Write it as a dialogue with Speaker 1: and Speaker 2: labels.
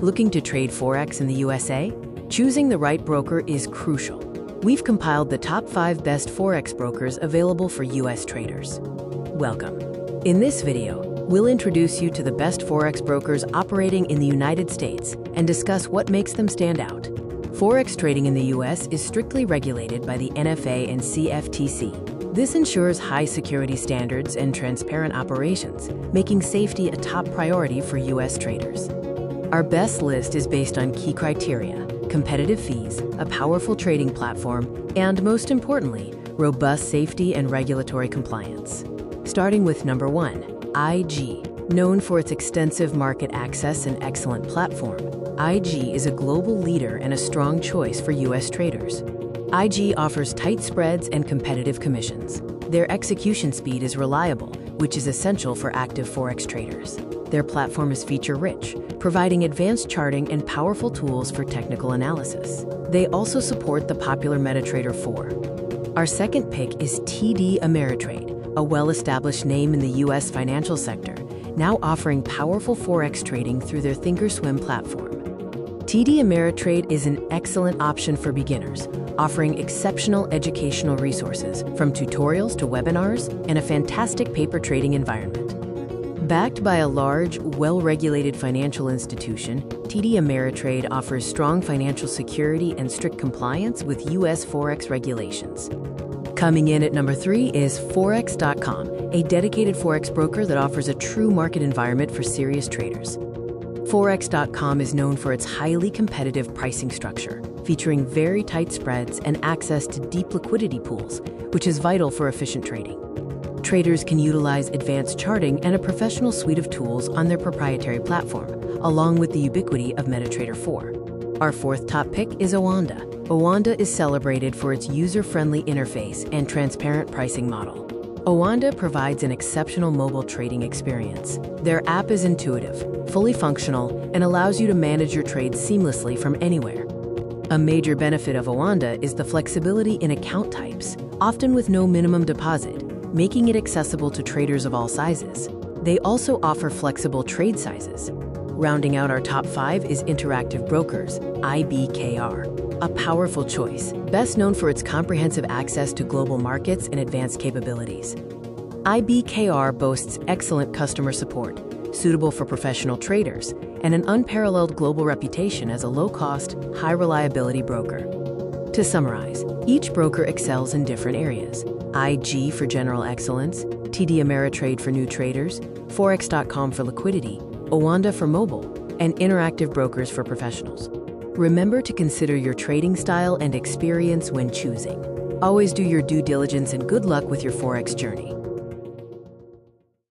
Speaker 1: Looking to trade Forex in the USA? Choosing the right broker is crucial. We've compiled the top 5 best Forex brokers available for US traders. Welcome. In this video, we'll introduce you to the best Forex brokers operating in the United States and discuss what makes them stand out. Forex trading in the US is strictly regulated by the NFA and CFTC. This ensures high security standards and transparent operations, making safety a top priority for US traders. Our best list is based on key criteria: competitive fees, a powerful trading platform, and most importantly, robust safety and regulatory compliance. Starting with number 1, IG. Known for its extensive market access and excellent platform, IG is a global leader and a strong choice for US traders. IG offers tight spreads and competitive commissions. Their execution speed is reliable, which is essential for active Forex traders. Their platform is feature-rich, providing advanced charting and powerful tools for technical analysis. They also support the popular MetaTrader 4. Our second pick is TD Ameritrade, a well-established name in the US financial sector, now offering powerful Forex trading through their thinkorswim platform. TD Ameritrade is an excellent option for beginners, offering exceptional educational resources from tutorials to webinars and a fantastic paper trading environment. Backed by a large, well-regulated financial institution, TD Ameritrade offers strong financial security and strict compliance with US Forex regulations. Coming in at number 3 is Forex.com, a dedicated Forex broker that offers a true market environment for serious traders. Forex.com is known for its highly competitive pricing structure, featuring very tight spreads and access to deep liquidity pools, which is vital for efficient trading. Traders can utilize advanced charting and a professional suite of tools on their proprietary platform, along with the ubiquity of MetaTrader 4. Our fourth top pick is OANDA. OANDA is celebrated for its user-friendly interface and transparent pricing model. OANDA provides an exceptional mobile trading experience. Their app is intuitive, fully functional, and allows you to manage your trades seamlessly from anywhere. A major benefit of OANDA is the flexibility in account types, often with no minimum deposit, making it accessible to traders of all sizes. They also offer flexible trade sizes. Rounding out our top 5 is Interactive Brokers, IBKR, a powerful choice, best known for its comprehensive access to global markets and advanced capabilities. IBKR boasts excellent customer support, suitable for professional traders, and an unparalleled global reputation as a low-cost, high-reliability broker. To summarize, each broker excels in different areas: IG for general excellence, TD Ameritrade for new traders, Forex.com for liquidity, OANDA for mobile, and Interactive Brokers for professionals. Remember to consider your trading style and experience when choosing. Always do your due diligence and good luck with your Forex journey.